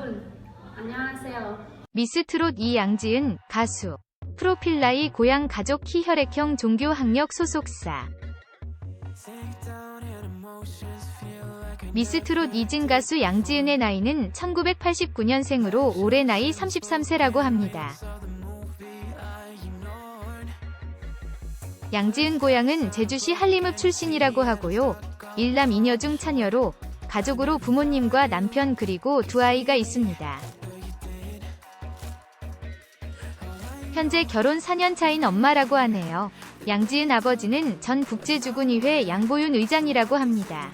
여러분, 안녕하세요. 미스트롯 이양지은 가수. 프로필 나이 고향 가족 키 혈액형 종교 학력 소속사. 미스트롯 이진 가수 양지은의 나이는 1989년생으로 올해 나이 33세라고 합니다. 양지은 고향은 제주시 한림읍 출신이라고 하고요. 1남 2녀 중 차녀로 가족으로 부모님과 남편 그리고 두 아이가 있습니다. 현재 결혼 4년 차인 엄마라고 하네요. 양지은 아버지는 전 국제주군의회 양보윤 의장이라고 합니다.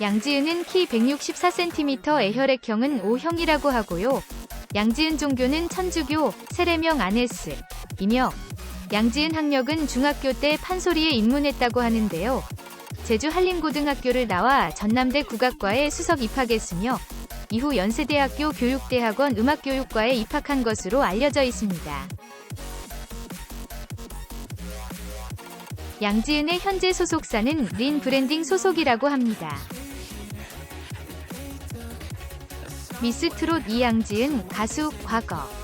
양지은은 키 164cm의 혈액형은 O형이라고 하고요. 양지은 종교는 천주교, 세례명 아네스 이며 양지은 학력은 중학교 때 판소리에 입문했다고 하는데요. 제주 한림고등학교를 나와 전남대 국악과에 수석 입학했으며 이후 연세대학교 교육대학원 음악교육과에 입학한 것으로 알려져 있습니다. 양지은의 현재 소속사는 린 브랜딩 소속이라고 합니다. 미스트롯 이양지은 가수 과거.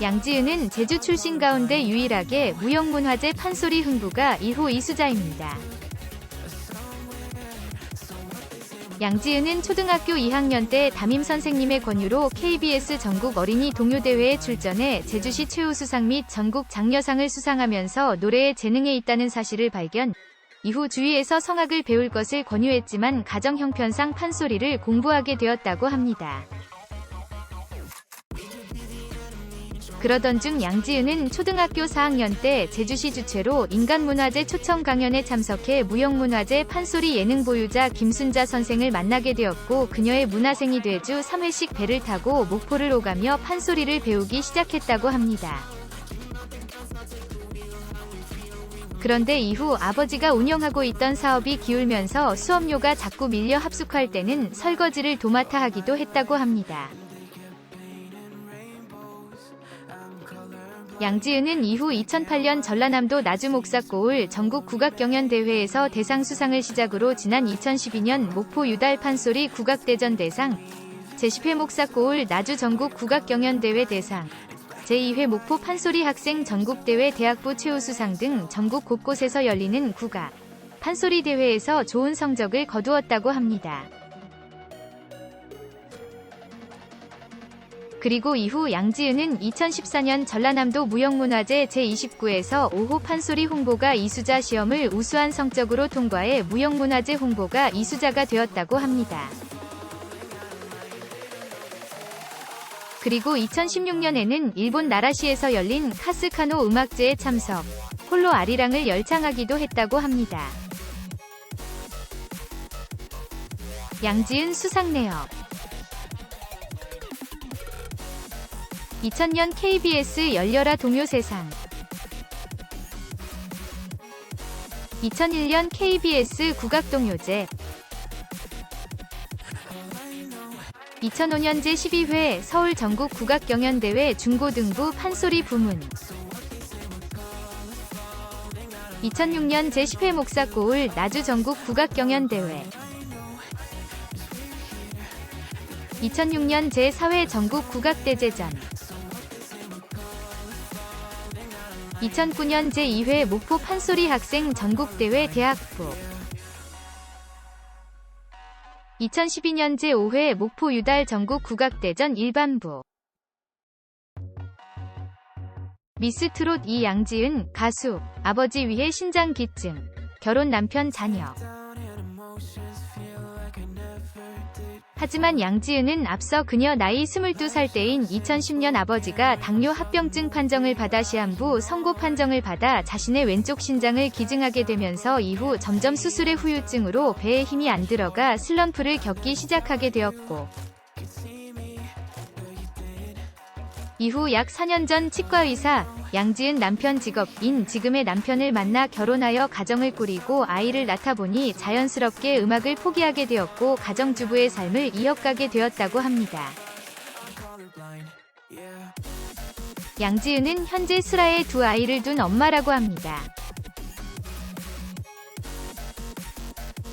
양지은은 제주 출신 가운데 유일하게 무형문화재 판소리 흥부가 1호 이수자입니다. 양지은은 초등학교 2학년 때 담임선생님의 권유로 KBS 전국 어린이 동요대회에 출전해 제주시 최우수상 및 전국 장려상을 수상하면서 노래에 재능에 있다는 사실을 발견, 이후 주위에서 성악을 배울 것을 권유했지만 가정 형편상 판소리를 공부하게 되었다고 합니다. 그러던 중 양지은은 초등학교 4학년 때 제주시 주최로 인간문화재 초청 강연에 참석해 무형문화재 판소리 예능 보유자 김순자 선생을 만나게 되었고 그녀의 문화생이 돼 주 3회씩 배를 타고 목포를 오가며 판소리를 배우기 시작했다고 합니다. 그런데 이후 아버지가 운영하고 있던 사업이 기울면서 수업료가 자꾸 밀려 합숙할 때는 설거지를 도맡아 하기도 했다고 합니다. 양지은은 이후 2008년 전라남도 나주목사고을 전국 국악경연대회에서 대상 수상을 시작으로 지난 2012년 목포 유달 판소리 국악대전 대상, 제10회 목사고을 나주 전국 국악경연대회 대상, 제2회 목포 판소리 학생 전국대회 대학부 최우수상 등 전국 곳곳에서 열리는 국악, 판소리 대회에서 좋은 성적을 거두었다고 합니다. 그리고 이후 양지은은 2014년 전라남도 무형문화재 제29에서 5호 판소리 홍보가 이수자 시험을 우수한 성적으로 통과해 무형문화재 홍보가 이수자가 되었다고 합니다. 그리고 2016년에는 일본 나라시에서 열린 카스카노 음악제에 참석, 홀로 아리랑을 열창하기도 했다고 합니다. 양지은 수상 내역. 2000년 KBS 열려라 동요세상, 2001년 KBS 국악동요제, 2005년 제12회 서울 전국 국악경연대회 중고등부 판소리 부문, 2006년 제10회 목사고을 나주 전국 국악경연대회, 2006년 제4회 전국 국악대제전, 2009년 제2회 목포 판소리 학생 전국대회 대학부, 2012년 제5회 목포 유달 전국 국악대전 일반부. 미스트롯 이양지은 가수. 아버지 위해 신장기증. 결혼 남편 자녀. 하지만 양지은은 앞서 그녀 나이 22살 때인 2010년 아버지가 당뇨 합병증 판정을 받아 시한부 선고 판정을 받아 자신의 왼쪽 신장을 기증하게 되면서 이후 점점 수술의 후유증으로 배에 힘이 안 들어가 슬럼프를 겪기 시작하게 되었고, 이후 약 4년 전 치과의사 양지은 남편 직업인 지금의 남편을 만나 결혼하여 가정을 꾸리고 아이를 낳다 보니 자연스럽게 음악을 포기하게 되었고 가정주부의 삶을 이어가게 되었다고 합니다. 양지은은 현재 슬하에 두 아이를 둔 엄마라고 합니다.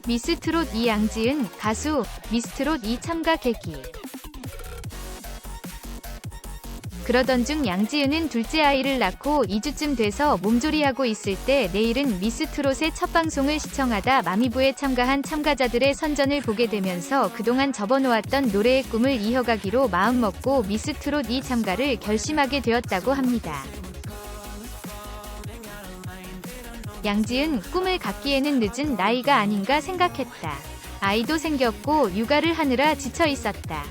미스트롯 2 양지은 가수 미스트롯 2 참가 계기. 그러던 중 양지은은 둘째 아이를 낳고 2주쯤 돼서 몸조리하고 있을 때 내일은 미스트롯의 첫 방송을 시청하다 마미부에 참가한 참가자들의 선전을 보게 되면서 그동안 접어놓았던 노래의 꿈을 이어가기로 마음먹고 미스트롯 2 참가를 결심하게 되었다고 합니다. 양지은 꿈을 갖기에는 늦은 나이가 아닌가 생각했다. 아이도 생겼고 육아를 하느라 지쳐 있었다.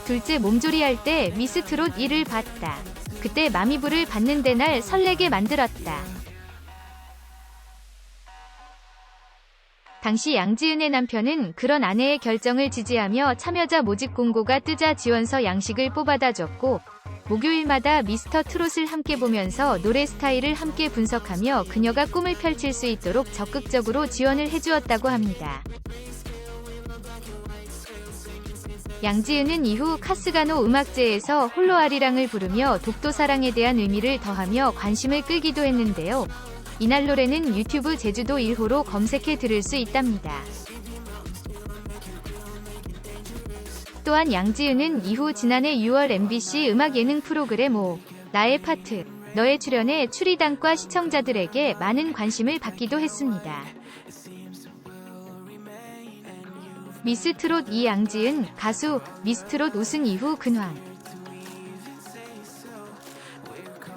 둘째 몸조리할 때 미스트롯 2를 봤다. 그때 마미부를 봤는데 날 설레게 만들었다. 당시 양지은의 남편은 그런 아내의 결정을 지지하며 참여자 모집 공고가 뜨자 지원서 양식을 뽑아다 줬고 목요일마다 미스터 트롯을 함께 보면서 노래 스타일을 함께 분석하며 그녀가 꿈을 펼칠 수 있도록 적극적으로 지원을 해주었다고 합니다. 양지은은 이후 카스가노 음악제에서 홀로 아리랑을 부르며 독도사랑에 대한 의미를 더하며 관심을 끌기도 했는데요. 이날 노래는 유튜브 제주도 1호로 검색해 들을 수 있답니다. 또한 양지은은 이후 지난해 6월 MBC 음악 예능 프로그램 오 나의 파트 너의 출연에 추리당과 시청자들에게 많은 관심을 받기도 했습니다. 미스트롯 2 양지은 가수 미스트롯 우승 이후 근황.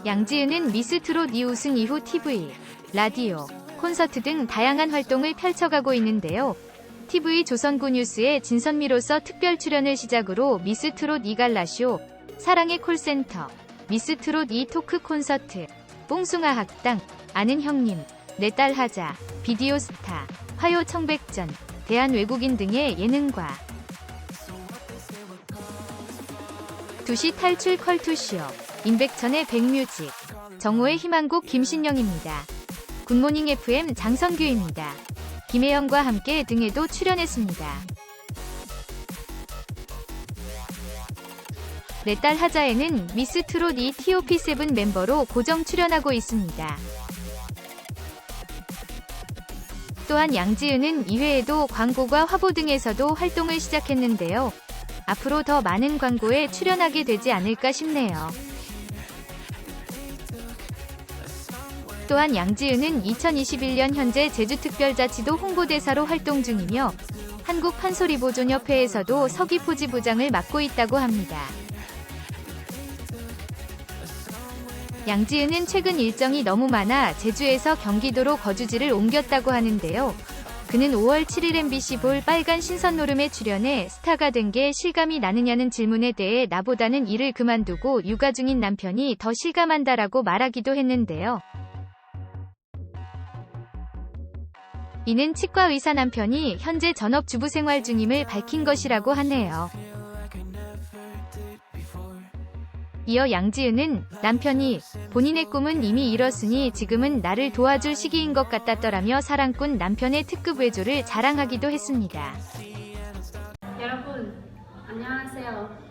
양지은은 미스트롯 2 우승 이후 TV, 라디오, 콘서트 등 다양한 활동을 펼쳐가고 있는데요. TV 조선구 뉴스의 진선미로서 특별 출연을 시작으로 미스트롯 2 갈라쇼, 사랑의 콜센터, 미스트롯 2 토크 콘서트, 뽕숭아 학당, 아는 형님, 내 딸 하자, 비디오 스타, 화요 청백전, 대한 외국인 등의 예능과 2시 탈출 컬투쇼, 임백천의 백뮤직, 정호의 희망곡 김신영입니다. 굿모닝 FM 장성규입니다. 김혜영과 함께 등에도 출연했습니다. 내 딸 하자에는 미스트롯 2 TOP7 멤버로 고정 출연하고 있습니다. 또한 양지은은 이외에도 광고가 화보 등에서도 활동을 시작했는데요. 앞으로 더 많은 광고에 출연하게 되지 않을까 싶네요. 또한 양지은은 2021년 현재 제주특별자치도 홍보대사로 활동 중이며 한국판소리보존협회에서도 서귀포지 부장을 맡고 있다고 합니다. 양지은은 최근 일정이 너무 많아 제주에서 경기도로 거주지를 옮겼다고 하는데요. 그는 5월 7일 MBC 볼 빨간 신선노름에 출연해 스타가 된 게 실감이 나느냐는 질문에 대해 나보다는 일을 그만두고 육아 중인 남편이 더 실감한다라고 말하기도 했는데요. 이는 치과 의사 남편이 현재 전업주부 생활 중임을 밝힌 것이라고 하네요. 이어 양지은은 남편이 본인의 꿈은 이미 이뤘으니 지금은 나를 도와줄 시기인 것 같았더라며 사랑꾼 남편의 특급 외조를 자랑하기도 했습니다. 여러분, 안녕하세요.